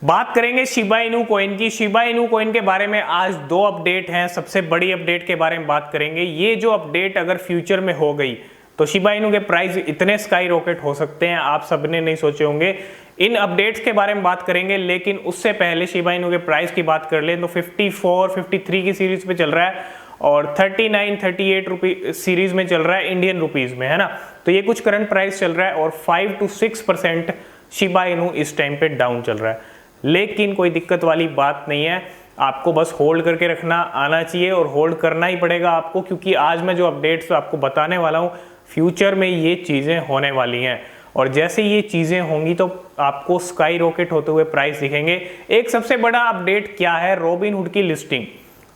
बात करेंगे Shiba Inu coin की। शिबा इनू कॉइन के बारे में आज दो अपडेट हैं। सबसे बड़ी अपडेट के बारे में बात करेंगे। ये जो अपडेट अगर फ्यूचर में हो गई तो शिबा इनू के प्राइस इतने स्काई रॉकेट हो सकते हैं, आप सबने नहीं सोचे होंगे। इन अपडेट्स के बारे में बात करेंगे, लेकिन उससे पहले शिबा इनू के प्राइस की बात कर लें तो 54, 53 की सीरीज पे चल रहा है और 39, 38 रुपये सीरीज में चल रहा है इंडियन रुपीज में, है ना। तो ये कुछ करंट प्राइस चल रहा है और 5 to 6% शिबा इनू इस टाइम पे डाउन चल रहा है। लेकिन कोई दिक्कत वाली बात नहीं है, आपको बस होल्ड करके रखना आना चाहिए और होल्ड करना ही पड़ेगा आपको, क्योंकि आज मैं जो अपडेट्स आपको बताने वाला हूँ फ्यूचर में ये चीज़ें होने वाली हैं और जैसे ये चीज़ें होंगी तो आपको स्काई रॉकेट होते हुए प्राइस दिखेंगे। एक सबसे बड़ा अपडेट क्या है, रॉबिनहुड की लिस्टिंग।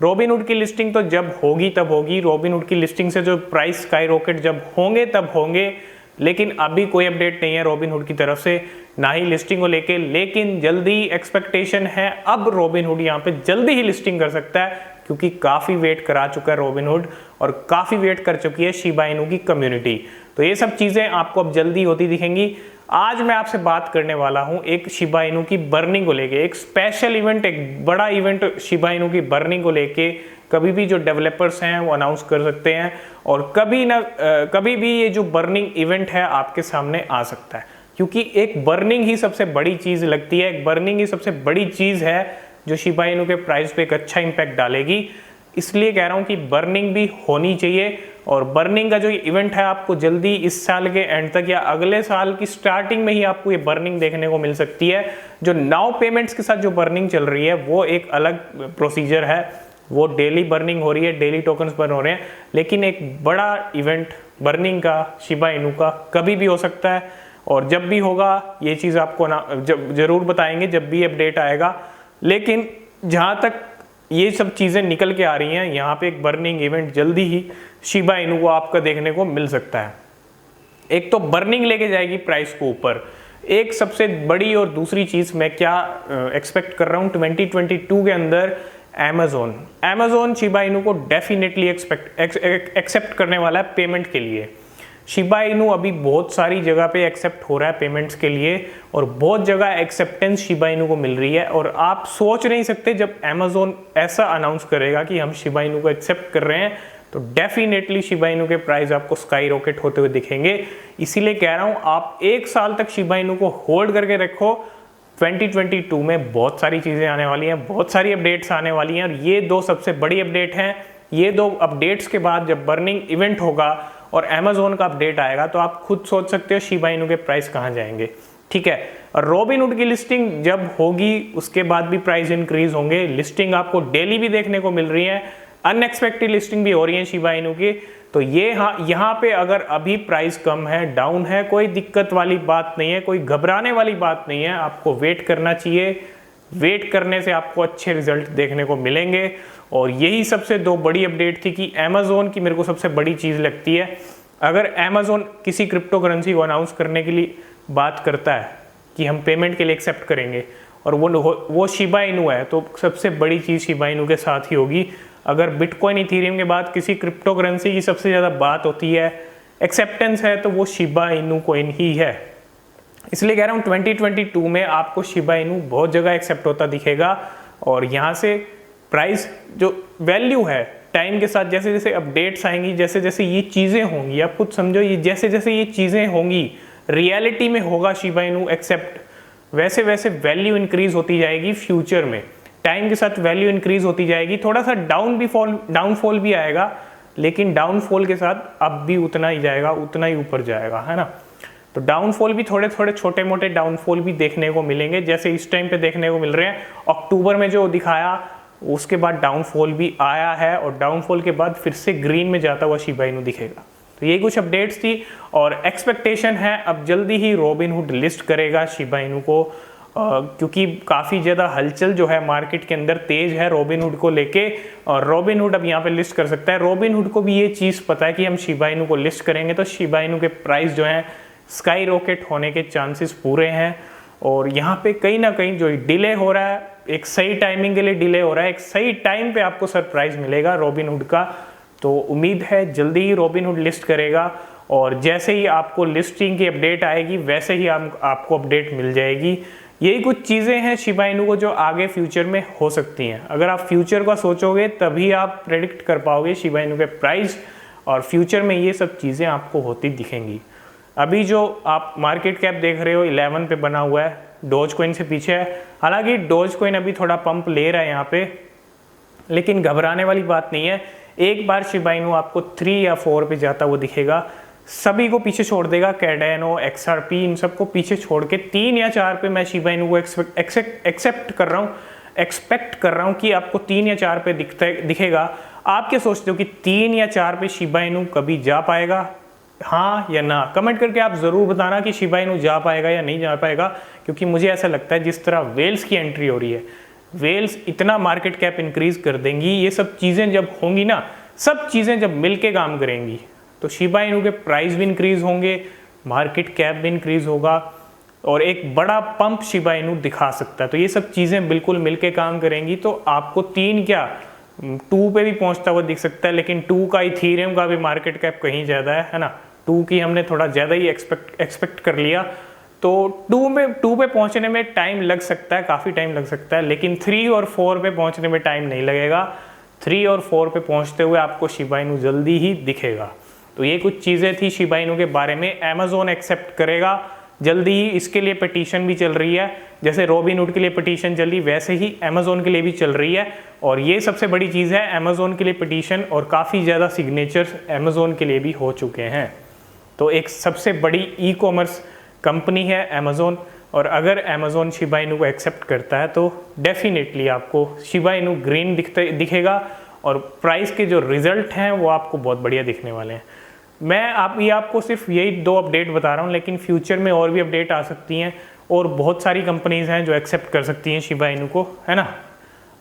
रॉबिनहुड की लिस्टिंग तो जब होगी तब होगी, रॉबिनहुड की लिस्टिंग से जो प्राइस स्काई रॉकेट जब होंगे तब होंगे, लेकिन अभी कोई अपडेट नहीं है रॉबिनहुड की तरफ से, ना ही लिस्टिंग को लेके। लेकिन जल्दी एक्सपेक्टेशन है, अब रॉबिनहुड यहाँ पे जल्दी ही लिस्टिंग कर सकता है, क्योंकि काफ़ी वेट करा चुका है रॉबिनहुड और काफ़ी वेट कर चुकी है शिबा इनू की कम्युनिटी। तो ये सब चीज़ें आपको अब जल्दी होती दिखेंगी। आज मैं आपसे बात करने वाला हूँ एक शिबा इनू की बर्निंग को लेके, एक स्पेशल इवेंट, एक बड़ा इवेंट शिबा इनू की बर्निंग को लेके। कभी भी जो डेवलपर्स हैं वो अनाउंस कर सकते हैं और कभी भी ये जो बर्निंग इवेंट है आपके सामने आ सकता है, क्योंकि एक बर्निंग ही सबसे बड़ी चीज़ लगती है। एक बर्निंग ही सबसे बड़ी चीज़ है जो शिबा इनू के प्राइस पे एक अच्छा इंपैक्ट डालेगी। इसलिए कह रहा हूँ कि बर्निंग भी होनी चाहिए और बर्निंग का जो इवेंट है आपको जल्दी इस साल के एंड तक या अगले साल की स्टार्टिंग में ही आपको ये बर्निंग देखने को मिल सकती है। जो नाउ पेमेंट्स के साथ जो बर्निंग चल रही है वो एक अलग प्रोसीजर है, वो डेली बर्निंग हो रही है, डेली टोकन्स बर्न हो रहे हैं। लेकिन एक बड़ा इवेंट बर्निंग का शिबा इनू का कभी भी हो सकता है और जब भी होगा ये चीज़ आपको जरूर बताएंगे जब भी अपडेट आएगा। लेकिन जहाँ तक ये सब चीज़ें निकल के आ रही हैं, यहाँ पे एक बर्निंग इवेंट जल्दी ही शिबा इनू को आपका देखने को मिल सकता है। एक तो बर्निंग लेके जाएगी प्राइस को ऊपर, एक सबसे बड़ी और दूसरी चीज़ मैं क्या एक्सपेक्ट कर रहा हूँ 2022 के अंदर, अमेज़ॉन शिबा इनू को डेफिनेटली एक्सेप्ट करने वाला है पेमेंट के लिए। शिबा इनू अभी बहुत सारी जगह पे एक्सेप्ट हो रहा है पेमेंट्स के लिए और बहुत जगह एक्सेप्टेंस शिबा इनू को मिल रही है और आप सोच नहीं सकते जब अमेज़ॉन ऐसा अनाउंस करेगा कि हम शिबा इनू को एक्सेप्ट कर रहे हैं तो डेफिनेटली शिबा इनू के प्राइस आपको स्काई रॉकेट होते हुए दिखेंगे। इसीलिए कह रहा हूँ आप एक साल तक शिबा इनू को होल्ड करके रखो। 2022 में बहुत सारी चीज़ें आने वाली हैं, बहुत सारी अपडेट्स आने वाली हैं और ये दो सबसे बड़ी अपडेट हैं। ये दो अपडेट्स के बाद जब बर्निंग इवेंट होगा और अमेज़ॉन का अपडेट आएगा तो आप खुद सोच सकते हो शिबा इनू के प्राइस कहाँ जाएंगे, ठीक है। और रॉबिनहुड की लिस्टिंग जब होगी उसके बाद भी प्राइस इंक्रीज होंगे। लिस्टिंग आपको डेली भी देखने को मिल रही है, अनएक्सपेक्टेड लिस्टिंग भी हो रही है शिबा इनू की। तो ये यहाँ पे अगर अभी प्राइस कम है, डाउन है, कोई दिक्कत वाली बात नहीं है, कोई घबराने वाली बात नहीं है। आपको वेट करना चाहिए, वेट करने से आपको अच्छे रिजल्ट देखने को मिलेंगे। और यही सबसे दो बड़ी अपडेट थी कि अमेज़ॉन की मेरे को सबसे बड़ी चीज़ लगती है, अगर अमेज़ॉन किसी क्रिप्टो करेंसी को अनाउंस करने के लिए बात करता है कि हम पेमेंट के लिए एक्सेप्ट करेंगे और वो शिबा इनू है, तो सबसे बड़ी चीज़ शिबा इनू के साथ ही होगी। अगर बिटकॉइन इथेरियम के बाद किसी क्रिप्टो करेंसी की सबसे ज़्यादा बात होती है, एक्सेप्टेंस है, तो वो शिबा इनू कॉइन ही है। इसलिए कह रहा हूँ 2022 में आपको शिबा इनू बहुत जगह एक्सेप्ट होता दिखेगा और यहाँ से प्राइस जो वैल्यू है टाइम के साथ जैसे जैसे अपडेट्स आएंगी, जैसे जैसे ये चीज़ें होंगी, आप खुद समझो, ये जैसे जैसे ये चीज़ें होंगी रियलिटी में होगा शिबा इनू एक्सेप्ट, वैसे वैसे वैल्यू इंक्रीज होती जाएगी फ्यूचर में। टाइम के साथ वैल्यू इंक्रीज होती जाएगी, थोड़ा सा डाउनफॉल भी आएगा, लेकिन डाउनफॉल के साथ अब भी उतना ही जाएगा, उतना ही ऊपर जाएगा, है ना। तो डाउनफॉल भी थोड़े थोड़े छोटे मोटे डाउनफॉल भी देखने को मिलेंगे, जैसे इस टाइम पे देखने को मिल रहे हैं। अक्टूबर में जो दिखाया उसके बाद डाउनफॉल भी आया है और डाउनफॉल के बाद फिर से ग्रीन में जाता हुआ शिबा इनू दिखेगा। तो ये कुछ अपडेट्स थी और एक्सपेक्टेशन है अब जल्दी ही रॉबिनहुड लिस्ट करेगा शिबा इनू को, क्योंकि काफ़ी ज़्यादा हलचल जो है मार्केट के अंदर तेज है रॉबिनहुड को लेके और रॉबिनहुड अब यहाँ पे लिस्ट कर सकता है। रॉबिनहुड को भी ये चीज़ पता है कि हम शिबा इनू को लिस्ट करेंगे तो शिबा इनू के प्राइस जो हैं स्काई रॉकेट होने के चांसेस पूरे हैं। और यहाँ पे कहीं ना कहीं जो डिले हो रहा है, एक सही टाइमिंग के लिए डिले हो रहा है, एक सही टाइम पे आपको सरप्राइज मिलेगा रॉबिनहुड का। तो उम्मीद है जल्दी ही रॉबिनहुड लिस्ट करेगा और जैसे ही आपको लिस्टिंग की अपडेट आएगी वैसे ही आपको अपडेट मिल जाएगी। यही कुछ चीज़ें हैं शिबा इनू को जो आगे फ्यूचर में हो सकती हैं। अगर आप फ्यूचर का सोचोगे तभी आप प्रेडिक्ट कर पाओगे शिबा इनू के प्राइस, और फ्यूचर में ये सब चीज़ें आपको होती दिखेंगी। अभी जो आप मार्केट कैप देख रहे हो 11 पे बना हुआ है, डोज कॉइन से पीछे है। हालांकि डोज कॉइन अभी थोड़ा पंप ले रहा है यहाँ पे, लेकिन घबराने वाली बात नहीं है। एक बार शिबा इनू आपको 3 या 4 पे जाता वो दिखेगा, सभी को पीछे छोड़ देगा, कैडेनो, एक्सआरपी, इन सबको पीछे छोड़ के 3 या 4 पे मैं शिबा इनू को एक्सपेक्ट कर रहा हूँ कि आपको 3 या 4 पे दिखेगा। आप क्या सोचते हो कि 3 या 4 पे शिबा इनू कभी जा पाएगा, हाँ या ना? कमेंट करके आप ज़रूर बताना कि शिबा इनू जा पाएगा या नहीं जा पाएगा, क्योंकि मुझे ऐसा लगता है जिस तरह वेल्स की एंट्री हो रही है, वेल्स इतना मार्केट कैप इंक्रीज कर देंगी। ये सब चीज़ें जब होंगी ना, सब चीज़ें जब मिल के काम करेंगी, तो शिबा इनू के प्राइस भी इंक्रीज होंगे, मार्केट कैप भी इंक्रीज होगा, और एक बड़ा पंप शिबा इनू दिखा सकता है। तो ये सब चीज़ें बिल्कुल मिल के काम करेंगी। तो आपको 3 क्या 2 पे भी पहुंचता हुआ दिख सकता है, लेकिन 2 का इथीरियम का भी मार्केट कैप कहीं ज़्यादा है ना। 2 की हमने थोड़ा ज़्यादा ही एक्सपेक्ट कर लिया, तो 2 पे पहुंचने में टाइम लग सकता है, काफ़ी टाइम लग सकता है, लेकिन 3 और 4 पे पहुंचने में टाइम नहीं लगेगा। 3 और 4 पे पहुंचते हुए आपको शिबा इनू जल्दी ही दिखेगा। तो ये कुछ चीज़ें थी शिबा इनू के बारे में। अमेज़ॉन एक्सेप्ट करेगा जल्दी ही, इसके लिए पिटीशन भी चल रही है। जैसे रोबिनहुड के लिए पिटीशन चल रही, वैसे ही अमेज़ॉन के लिए भी चल रही है। और ये सबसे बड़ी चीज़ है, अमेज़ॉन के लिए पिटीशन और काफ़ी ज़्यादा सिग्नेचर्स अमेज़ॉन के लिए भी हो चुके हैं। तो एक सबसे बड़ी ई कॉमर्स कंपनी है अमेज़ॉन, और अगर अमेज़ॉन शिबा इनू को एक्सेप्ट करता है तो डेफिनेटली आपको शिबा इनू ग्रीन दिखेगा, और प्राइस के जो रिजल्ट हैं वो आपको बहुत बढ़िया दिखने वाले हैं। मैं आपको सिर्फ यही 2 अपडेट बता रहा हूँ, लेकिन फ्यूचर में और भी अपडेट आ सकती हैं, और बहुत सारी कंपनीज़ हैं जो एक्सेप्ट कर सकती हैं शिबा इनू को, है ना।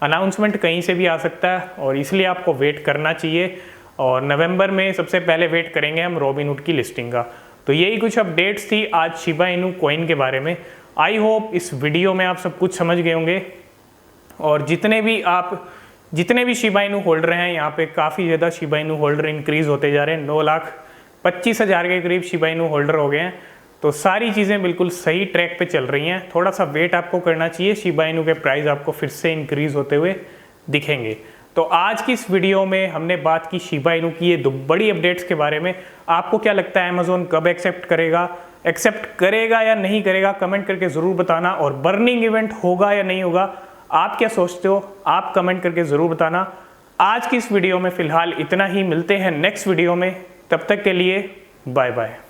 अनाउंसमेंट कहीं से भी आ सकता है, और इसलिए आपको वेट करना चाहिए। और नवंबर में सबसे पहले वेट करेंगे हम रोबिनहुड की लिस्टिंग का। तो यही कुछ अपडेट्स थी आज शिबा इनू कॉइन के बारे में। आई होप इस वीडियो में आप सब कुछ समझ गए होंगे, और जितने भी शिबा इनू होल्डर हैं, यहाँ पे काफ़ी ज़्यादा शिबा इनू होल्डर इंक्रीज़ होते जा रहे हैं। 9,25,000 के करीब शिबा इनू होल्डर हो गए हैं। तो सारी चीज़ें बिल्कुल सही ट्रैक पे चल रही हैं। थोड़ा सा वेट आपको करना चाहिए, शिबा इनू के प्राइस आपको फिर से इंक्रीज़ होते हुए दिखेंगे। तो आज की इस वीडियो में हमने बात की शिबा इनू की ये 2 बड़ी अपडेट्स के बारे में। आपको क्या लगता है अमेज़ॉन कब एक्सेप्ट करेगा या नहीं करेगा? कमेंट करके ज़रूर बताना। और बर्निंग इवेंट होगा या नहीं होगा, आप क्या सोचते हो? आप कमेंट करके ज़रूर बताना। आज की इस वीडियो में फ़िलहाल इतना ही, मिलते हैं नेक्स्ट वीडियो में। तब तक के लिए बाय बाय।